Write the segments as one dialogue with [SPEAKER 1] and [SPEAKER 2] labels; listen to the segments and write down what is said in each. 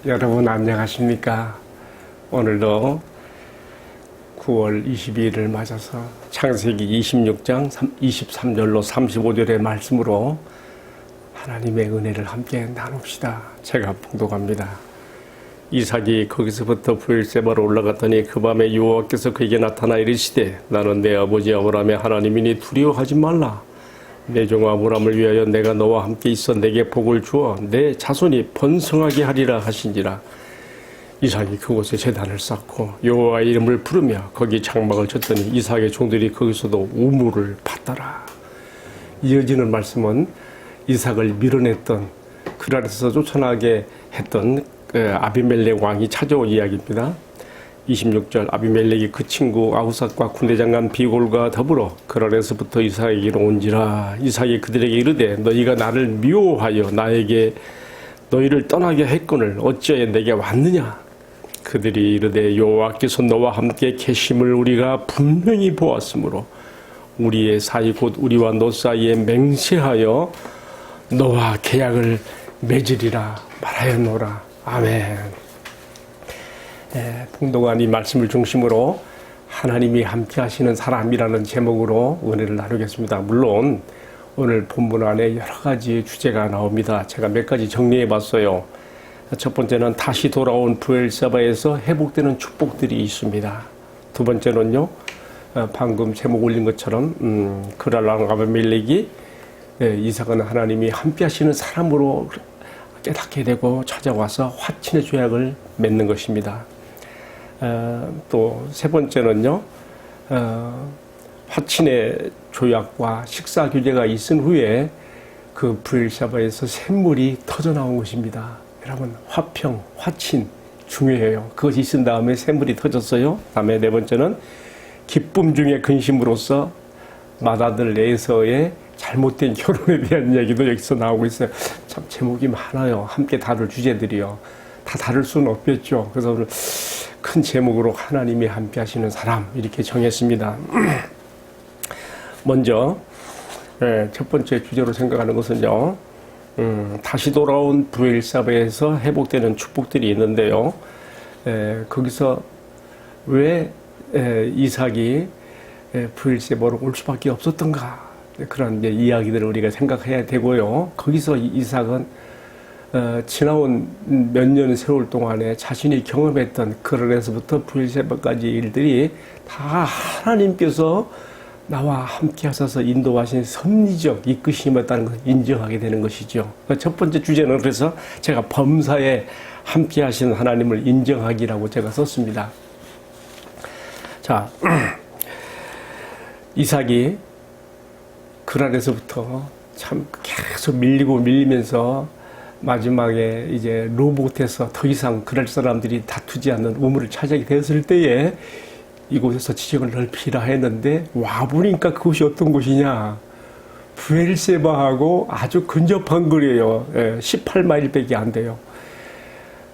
[SPEAKER 1] 여러분 안녕하십니까? 오늘도 9월 22일을 맞아서 창세기 26장 23절로 35절의 말씀으로 하나님의 은혜를 함께 나눕시다. 제가 봉독합니다. 이삭이 거기서부터 브엘세바로 올라갔더니 그 밤에 여호와께서 그에게 나타나 이르시되 나는 내 아버지 아브라함의 하나님이니 두려워하지 말라. 내 종 아브라함을 위하여 내가 너와 함께 있어 내게 복을 주어 내 자손이 번성하게 하리라 하신지라. 이삭이 그곳에 제단을 쌓고 여호와의 이름을 부르며 거기 장막을 쳤더니 이삭의 종들이 거기서도 우물을 팠더라. 이어지는 말씀은 이삭을 밀어냈던 그랄에서 쫓아나게 했던 아비멜렉 왕이 찾아온 이야기입니다. 26절 아비멜렉이 그 친구 아후삭과 군대장관 비골과 더불어 그랄에서부터 이삭에게로 온지라. 이삭이 그들에게 이르되 너희가 나를 미워하여 나에게 너희를 떠나게 했거늘 어찌하여 내게 왔느냐. 그들이 이르되 여호와께서 너와 함께 계심을 우리가 분명히 보았으므로 우리의 사이 곧 우리와 너 사이에 맹세하여 너와 계약을 맺으리라 말하였노라. 아멘. 봉독한 이 말씀을 중심으로 하나님이 함께 하시는 사람이라는 제목으로 은혜를 나누겠습니다. 물론 오늘 본문 안에 여러 가지 주제가 나옵니다. 제가 몇 가지 정리해 봤어요. 첫 번째는 다시 돌아온 브엘세바에서 회복되는 축복들이 있습니다. 두 번째는요, 방금 제목 올린 것처럼 그랄랑 아비멜렉이 이삭은 하나님이 함께 하시는 사람으로 깨닫게 되고 찾아와서 화친의 조약을 맺는 것입니다. 또 세 번째는요, 화친의 조약과 식사 규제가 있은 후에 그 브엘세바에서 샘물이 터져 나온 것입니다. 여러분, 화평, 화친 중요해요. 그것이 있은 다음에 샘물이 터졌어요. 다음에 네 번째는 기쁨 중에 근심으로써 맏아들 에서의 잘못된 결혼에 대한 이야기도 여기서 나오고 있어요. 참 제목이 많아요. 함께 다룰 주제들이요. 다 다룰 수는 없겠죠. 그래서 오늘 큰 제목으로 하나님이 함께 하시는 사람 이렇게 정했습니다. 먼저 첫 번째 주제로 생각하는 것은요. 다시 돌아온 브엘세바에서 회복되는 축복들이 있는데요. 거기서 왜 이삭이 브엘세바로 올 수밖에 없었던가, 그런 이제 이야기들을 우리가 생각해야 되고요. 거기서 이삭은 지나온 몇 년 세월 동안에 자신이 경험했던 그랄에서부터 브엘세바까지 일들이 다 하나님께서 나와 함께 하셔서 인도하신 섭리적 이끄심이었다는 것을 인정하게 되는 것이죠. 첫 번째 주제는 그래서 제가 범사에 함께 하시는 하나님을 인정하기라고 제가 썼습니다. 자, 이삭이 그랄에서부터 참 계속 밀리면서 마지막에 이제 로봇에서 더 이상 그랄 사람들이 다투지 않는 우물을 차지하게 되었을 때에 이곳에서 지형을 넓히라 했는데 와보니까 그곳이 어떤 곳이냐, 브엘세바하고 아주 근접한 거리예요. 18마일밖에 안 돼요.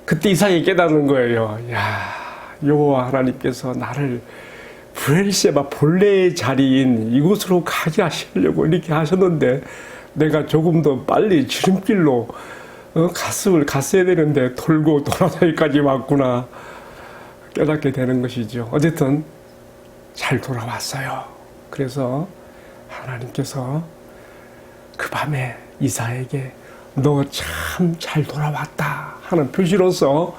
[SPEAKER 1] 그때 이삭이 깨닫는 거예요. 야, 여호와 하나님께서 나를 브엘세바 본래의 자리인 이곳으로 가게 하시려고 이렇게 하셨는데 내가 조금 더 빨리 지름길로 갔어야 되는데 돌고 돌아서 여기까지 왔구나 깨닫게 되는 것이죠. 어쨌든 잘 돌아왔어요. 그래서 하나님께서 그 밤에 이삭에게 너 참 잘 돌아왔다 하는 표시로서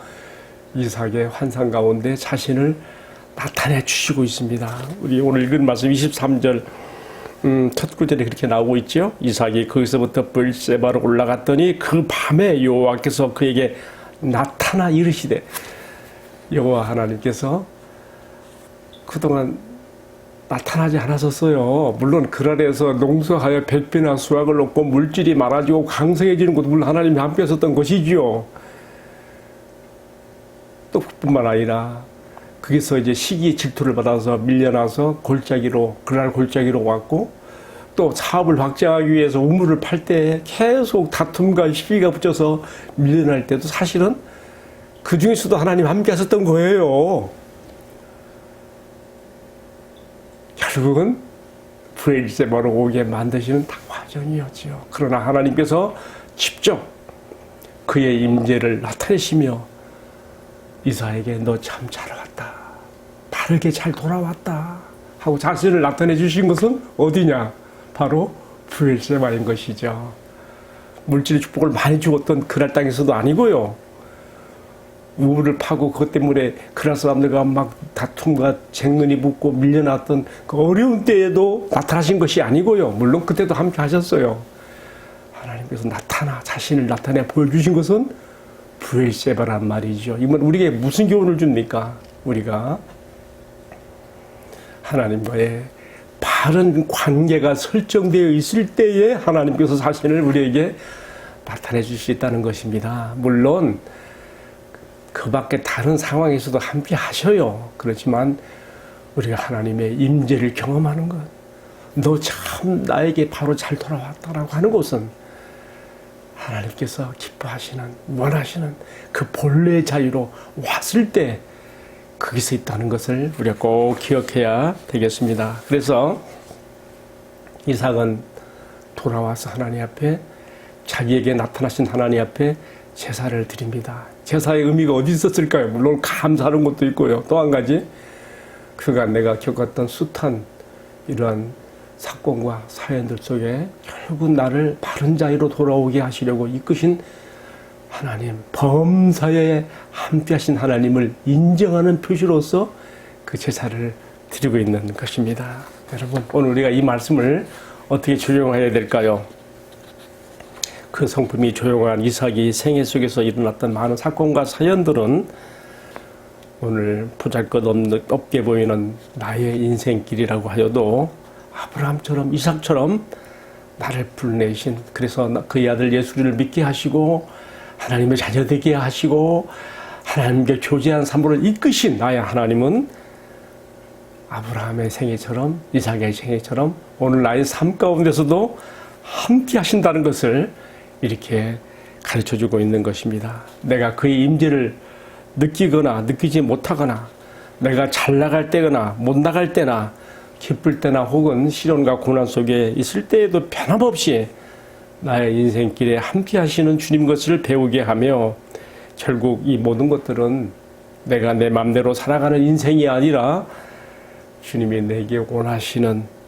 [SPEAKER 1] 이삭의 환상 가운데 자신을 나타내 주시고 있습니다. 우리 오늘 읽은 말씀 23절 첫 구절에 그렇게 나오고 있죠. 이삭이 거기서부터 브엘세바로 올라갔더니 그 밤에 여호와께서 그에게 나타나 이르시되, 여호와 하나님께서 그동안 나타나지 않았었어요. 물론 그랄에서 농사하여 백배나 수확을 얻고 물질이 많아지고 강성해지는 것도 물론 하나님이 함께 하셨던 것이지요. 또 그뿐만 아니라 거기서 이제 시기 질투를 받아서 밀려나서 그날 골짜기로 왔고, 또 사업을 확장하기 위해서 우물을 팔 때 계속 다툼과 시비가 붙여서 밀려날 때도 사실은 그 중에서도 하나님 함께 하셨던 거예요. 결국은 브엘세바로 오게 만드시는 다 과정이었죠. 그러나 하나님께서 직접 그의 임재를 나타내시며 이삭에게 너 참 잘 왔다. 바르게 잘 돌아왔다. 하고 자신을 나타내 주신 것은 어디냐? 바로 브엘세바인 것이죠. 물질의 축복을 많이 주었던 그랄 땅에서도 아니고요. 우물을 파고 그것 때문에 그랄 사람들과 막 다툼과 쟁론이 붙고 밀려났던 그 어려운 때에도 나타나신 것이 아니고요. 물론 그때도 함께 하셨어요. 하나님께서 자신을 나타내 보여주신 것은 브엘세바란 말이죠. 이건 우리에게 무슨 교훈을 줍니까? 우리가 하나님과의 바른 관계가 설정되어 있을 때에 하나님께서 자신을 우리에게 나타내 주실 수 있다는 것입니다. 물론 그 밖에 다른 상황에서도 함께 하셔요. 그렇지만 우리가 하나님의 임재를 경험하는 것, 너 참 나에게 바로 잘 돌아왔다라고 하는 것은 하나님께서 기뻐하시는, 원하시는 그 본래의 자유로 왔을 때 거기서 있다는 것을 우리가 꼭 기억해야 되겠습니다. 그래서 이삭은 돌아와서 하나님 앞에, 자기에게 나타나신 하나님 앞에 제사를 드립니다. 제사의 의미가 어디 있었을까요? 물론 감사하는 것도 있고요. 또 한 가지, 그가 내가 겪었던 숱한 이러한 사건과 사연들 속에 결국 나를 바른 자유로 돌아오게 하시려고 이끄신 하나님, 범사에 함께 하신 하나님을 인정하는 표시로서 그 제사를 드리고 있는 것입니다. 여러분, 오늘 우리가 이 말씀을 어떻게 적용해야 될까요? 그 성품이 조용한 이삭이 생애 속에서 일어났던 많은 사건과 사연들은 오늘 보잘것없게 보이는 나의 인생길이라고 하여도 아브라함처럼, 이삭처럼 나를 불러내신, 그래서 그의 아들 예수를 믿게 하시고 하나님의 자녀 되게 하시고 하나님께 교제한 삶을 이끄신 나의 하나님은 아브라함의 생애처럼, 이삭의 생애처럼 오늘 나의 삶 가운데서도 함께 하신다는 것을 이렇게 가르쳐주고 있는 것입니다. 내가 그의 임재를 느끼거나 느끼지 못하거나, 내가 잘 나갈 때거나 못 나갈 때나, 기쁠 때나 혹은 시련과 고난 속에 있을 때에도 변함없이 나의 인생길에 함께 하시는 주님 것을 배우게 하며, 결국 이 모든 것들은 내가 내 맘대로 살아가는 인생이 아니라 주님이 내게 원하시는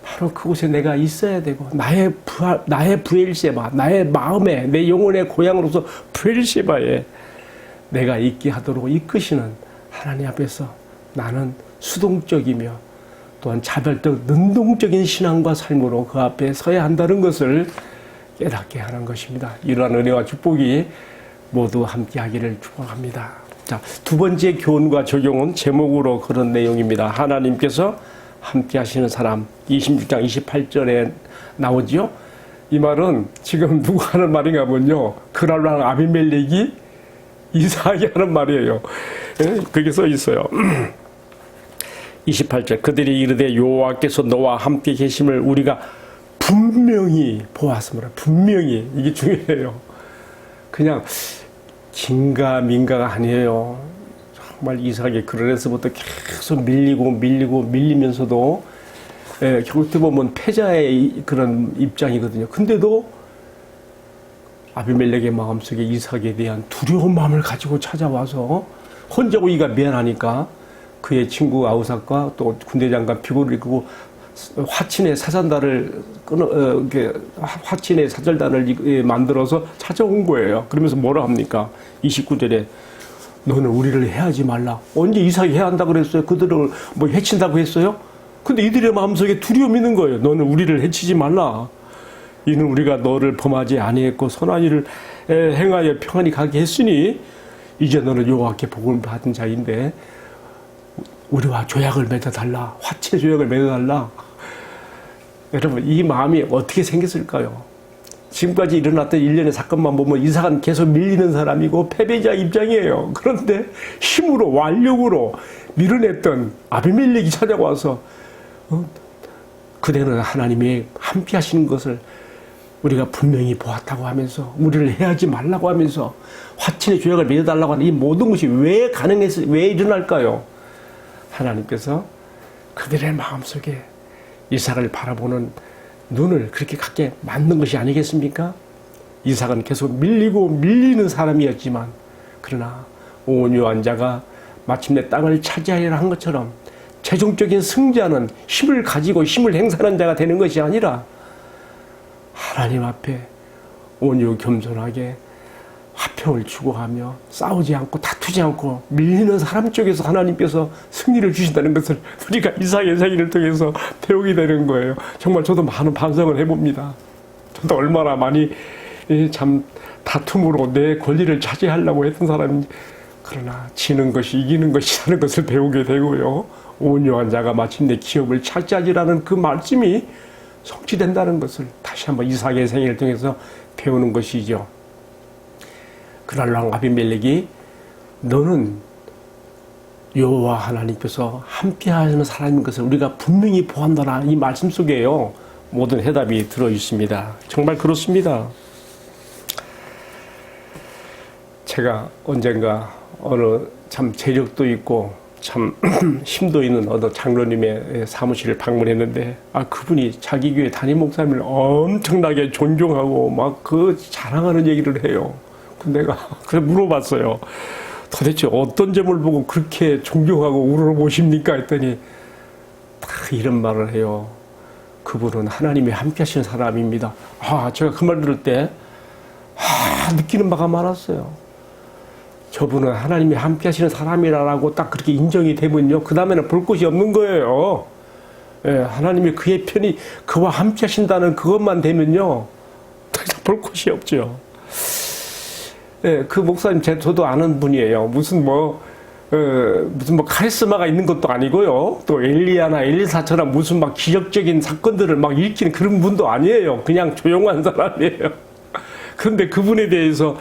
[SPEAKER 1] 바로 그곳에 내가 있어야 되고, 나의 브엘세바, 나의 마음에, 내 영혼의 고향으로서 브엘세바에 내가 있게 하도록 이끄시는 하나님 앞에서 나는 수동적이며 또한 자발적, 능동적인 신앙과 삶으로 그 앞에 서야 한다는 것을 깨닫게 하는 것입니다. 이러한 은혜와 축복이 모두 함께 하기를 축복합니다. 자, 두 번째 교훈과 적용은 제목으로 그런 내용입니다. 하나님께서 함께 하시는 사람, 26장 28절에 나오지요. 이 말은 지금 누가 하는 말인가 하면요, 그날로 하는 아비멜렉이 이삭이 하는 말이에요. 그게 써 있어요. 28절, 그들이 이르되 여호와께서 너와 함께 계심을 우리가 분명히 보았으므로. 분명히, 이게 중요해요. 그냥 긴가민가가 아니에요. 정말 이삭이 그런에서부터 계속 밀리면서도 결국 보면 패자의 그런 입장이거든요. 근데도 아비멜렉의 마음속에 이삭에 대한 두려운 마음을 가지고 찾아와서, 혼자 오기가 미안하니까 그의 친구 아우삭과 또 군대장관 비고를 이끌고 화친의 사잔단을 화친의 사절단을 만들어서 찾아온 거예요. 그러면서 뭐라 합니까? 29절에 너는 우리를 해하지 말라. 언제 이삭이 해야 한다 그랬어요? 그들을 뭐 해친다고 했어요? 근데 이들의 마음속에 두려움이 있는 거예요. 너는 우리를 해치지 말라. 이는 우리가 너를 범하지 아니했고 선한 일을 행하여 평안히 가게 했으니 이제 너는 여호와께 복을 받은 자인데 우리와 조약을 맺어달라. 화친의 조약을 맺어달라. 여러분, 이 마음이 어떻게 생겼을까요? 지금까지 일어났던 일련의 사건만 보면 이삭은 계속 밀리는 사람이고 패배자 입장이에요. 그런데 힘으로, 완력으로 밀어냈던 아비멜렉이 찾아와서 그대는 하나님이 함께 하시는 것을 우리가 분명히 보았다고 하면서, 우리를 해하지 말라고 하면서 화친의 조약을 맺어달라고 하는 이 모든 것이 왜 왜 일어날까요? 하나님께서 그들의 마음속에 이삭을 바라보는 눈을 그렇게 갖게 만든 것이 아니겠습니까? 이삭은 계속 밀리는 사람이었지만, 그러나 온유한 자가 마침내 땅을 차지하리라 한 것처럼 최종적인 승자는 힘을 가지고 힘을 행사하는 자가 되는 것이 아니라 하나님 앞에 온유 겸손하게 화평을 추구하며 싸우지 않고 다투지 않고 밀리는 사람 쪽에서 하나님께서 승리를 주신다는 것을 우리가 이삭의 생일을 통해서 배우게 되는 거예요. 정말 저도 많은 반성을 해봅니다. 저도 얼마나 많이 참 다툼으로 내 권리를 차지하려고 했던 사람인지, 그러나 지는 것이 이기는 것이라는 것을 배우게 되고요. 온유한 자가 마침내 기업을 차지하리라는 그 말씀이 성취된다는 것을 다시 한번 이삭의 생일을 통해서 배우는 것이죠. 그날 왕 아비멜렉이 너는 여호와 하나님께서 함께하시는 사람인 것을 우리가 분명히 보았노라, 이 말씀 속에요 모든 해답이 들어 있습니다. 정말 그렇습니다. 제가 언젠가 어느 참 재력도 있고 참 힘도 있는 어느 장로님의 사무실을 방문했는데, 그분이 자기 교회 담임 목사님을 엄청나게 존경하고 막 그 자랑하는 얘기를 해요. 내가 그래서 물어봤어요. 도대체 어떤 점을 보고 그렇게 존경하고 우러러보십니까? 했더니 딱 이런 말을 해요. 그분은 하나님이 함께 하시는 사람입니다. 제가 그 말 들을 때 느끼는 바가 많았어요. 저분은 하나님이 함께 하시는 사람이라고 딱 그렇게 인정이 되면요, 그 다음에는 볼 것이 없는 거예요. 예, 하나님이 그의 편이 그와 함께 하신다는 그것만 되면요, 더 이상 볼 것이 없죠. 예, 그 목사님 저도 아는 분이에요. 무슨 카리스마가 있는 것도 아니고요. 또 엘리야나 엘리사처럼 무슨 막 기적적인 사건들을 막 일으키는 그런 분도 아니에요. 그냥 조용한 사람이에요. 그런데 그분에 대해서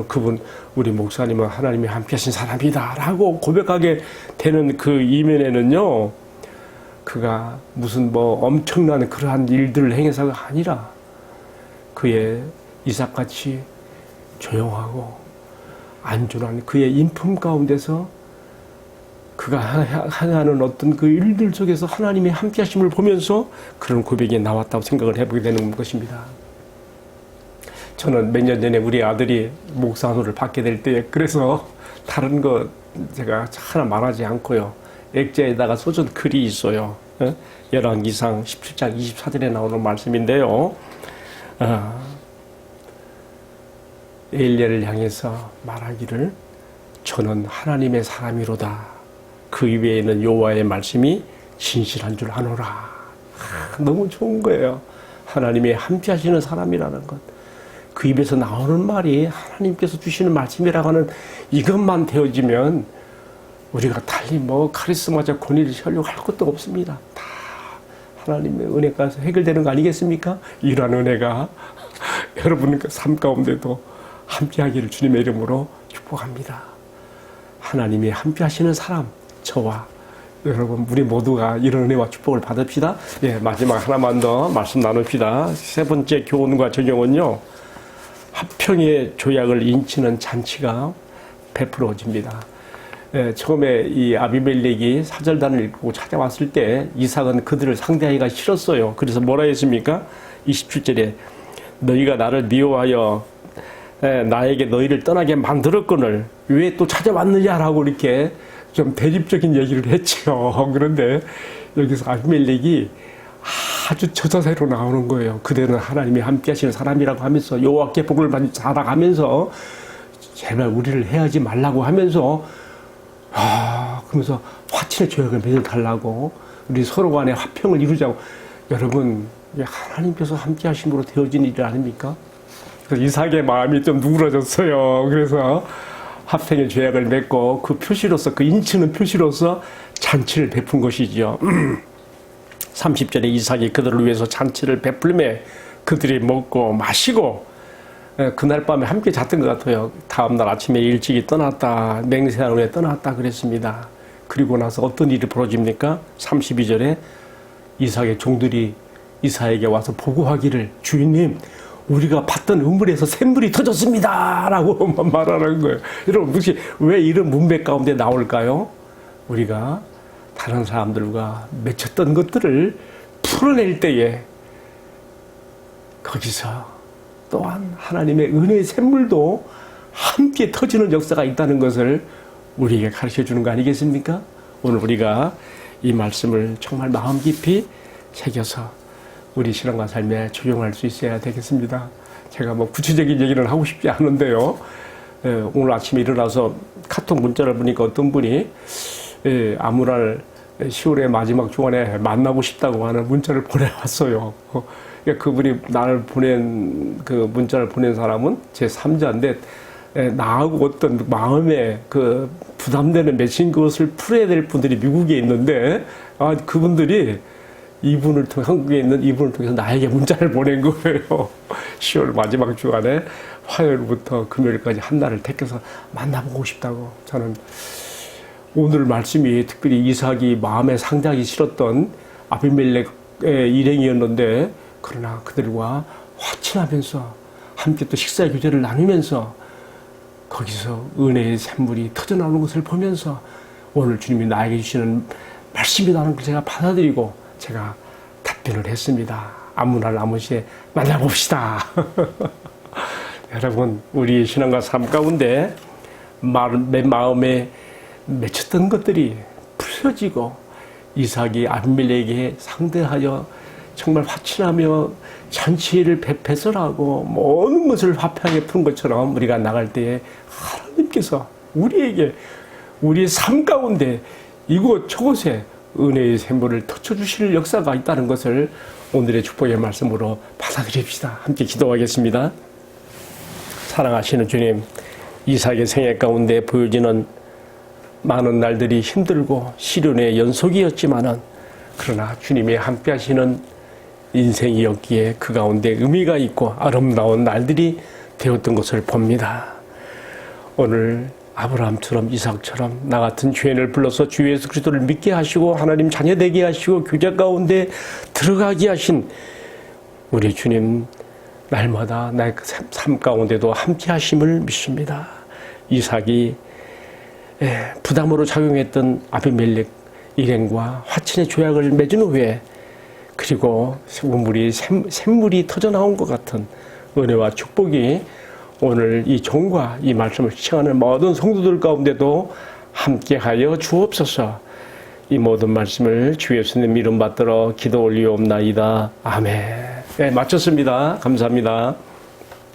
[SPEAKER 1] 그분 우리 목사님은 하나님이 함께 하신 사람이다 라고 고백하게 되는 그 이면에는요, 그가 무슨 엄청난 그러한 일들을 행해서가 아니라 그의 이삭같이 조용하고 안전한 그의 인품 가운데서 그가 행하는 어떤 그 일들 속에서 하나님의 함께 하심을 보면서 그런 고백이 나왔다고 생각을 해보게 되는 것입니다. 저는 몇 년 전에 우리 아들이 목사노를 받게 될 때, 그래서 다른 거 제가 하나 말하지 않고요, 액자에다가 써준 글이 있어요. 열왕기상 17장 24절에 나오는 말씀인데요. 엘리야를 향해서 말하기를 저는 하나님의 사람이로다. 그 외에는 여호와의 말씀이 진실한 줄 아노라. 너무 좋은 거예요. 하나님이 함께 하시는 사람이라는 것. 그 입에서 나오는 말이 하나님께서 주시는 말씀이라고 하는 이것만 되어지면 우리가 달리 카리스마적 권위를 세우려고 할 것도 없습니다. 다 하나님의 은혜가 해결되는 거 아니겠습니까? 이러한 은혜가 여러분 삶 가운데도 함께하기를 주님의 이름으로 축복합니다. 하나님이 함께하시는 사람, 저와 여러분 우리 모두가 이런 은혜와 축복을 받읍시다. 마지막 하나만 더 말씀 나눕시다. 세 번째 교훈과 적용은요, 화평의 조약을 인치는 잔치가 베풀어집니다. 처음에 이 아비멜렉이 사절단을 읽고 찾아왔을 때 이삭은 그들을 상대하기가 싫었어요. 그래서 뭐라 했습니까? 27절에 너희가 나를 미워하여 나에게 너희를 떠나게 만들었거늘 왜 또 찾아왔느냐라고 이렇게 좀 대립적인 얘기를 했죠. 그런데 여기서 아비멜렉이 아주 저자세로 나오는 거예요. 그대는 하나님이 함께 하시는 사람이라고 하면서 여호와께 복을 받아가면서 제발 우리를 해하지 말라고 하면서 그러면서 화친의 조약을 맺어달라고, 우리 서로 간에 화평을 이루자고. 여러분, 하나님께서 함께 하심으로 되어진 일 아닙니까? 그래서 이삭의 마음이 좀 누그러졌어요. 그래서 화평의 조약을 맺고 그 표시로서, 그 인치는 표시로서 잔치를 베푼 것이죠. 30절에 이삭이 그들을 위해서 잔치를 베풀매 그들이 먹고 마시고 그날 밤에 함께 잤던 것 같아요. 다음날 아침에 일찍이 떠났다, 맹세한 후에 떠났다 그랬습니다. 그리고 나서 어떤 일이 벌어집니까? 32절에 이삭의 종들이 이삭에게 와서 보고하기를 주인님, 우리가 봤던 우물에서 샘물이 터졌습니다 라고 말하는 거예요. 여러분, 혹시 왜 이런 문맥 가운데 나올까요? 우리가 다른 사람들과 맺혔던 것들을 풀어낼 때에 거기서 또한 하나님의 은혜의 샘물도 함께 터지는 역사가 있다는 것을 우리에게 가르쳐 주는 거 아니겠습니까? 오늘 우리가 이 말씀을 정말 마음 깊이 새겨서 우리 신앙과 삶에 적용할 수 있어야 되겠습니다. 제가 뭐 구체적인 얘기를 하고 싶지 않은데요. 오늘 아침에 일어나서 카톡 문자를 보니까 어떤 분이 아무 날 10월의 마지막 주간에 만나고 싶다고 하는 문자를 보내왔어요. 그분이 나를 그 문자를 보낸 사람은 제 3자인데 나하고 어떤 마음에 그 부담되는 맺힌 것을 풀어야 될 분들이 미국에 있는데 그분들이 이분을 통해 한국에 있는 이분을 통해서 나에게 문자를 보낸 거예요. 10월 마지막 주간에 화요일부터 금요일까지 한 날을 택해서 만나보고 싶다고. 저는 오늘 말씀이 특별히 이삭이 마음에 상당히 싫었던 아비멜렉의 일행이었는데 그러나 그들과 화친하면서 함께 또 식사 교제를 나누면서 거기서 은혜의 샘물이 터져나오는 것을 보면서 오늘 주님이 나에게 주시는 말씀이라는 걸 제가 받아들이고 제가 답변을 했습니다. 아무 날 아무 시에 만나봅시다. 여러분, 우리 신앙과 삶 가운데 내 마음에 맺혔던 것들이 풀어지고 이삭이 아비멜렉에게 상대하여 정말 화친하며 잔치를 배설하고 모든 것을 화평하게 푸는 것처럼 우리가 나갈 때에 하나님께서 우리에게 우리의 삶 가운데 이곳 저곳에 은혜의 샘물을 터쳐주실 역사가 있다는 것을 오늘의 축복의 말씀으로 받아들입시다. 함께 기도하겠습니다. 사랑하시는 주님, 이삭의 생애 가운데 보여지는 많은 날들이 힘들고 시련의 연속이었지만은 그러나 주님의 함께 하시는 인생이었기에 그 가운데 의미가 있고 아름다운 날들이 되었던 것을 봅니다. 오늘 아브라함처럼 이삭처럼 나 같은 죄인을 불러서 주 예수 그리스도를 믿게 하시고 하나님 자녀 되게 하시고 교제 가운데 들어가게 하신 우리 주님 날마다 나의 삶 가운데도 함께 하심을 믿습니다. 이삭이 부담으로 작용했던 아비멜렉 일행과 화친의 조약을 맺은 후에 그리고 샘물이 터져나온 것 같은 은혜와 축복이 오늘 이 종과 이 말씀을 시청하는 모든 성도들 가운데도 함께하여 주옵소서. 이 모든 말씀을 주 예수님 이름 받들어 기도 올리옵나이다. 아멘. 네, 마쳤습니다. 감사합니다.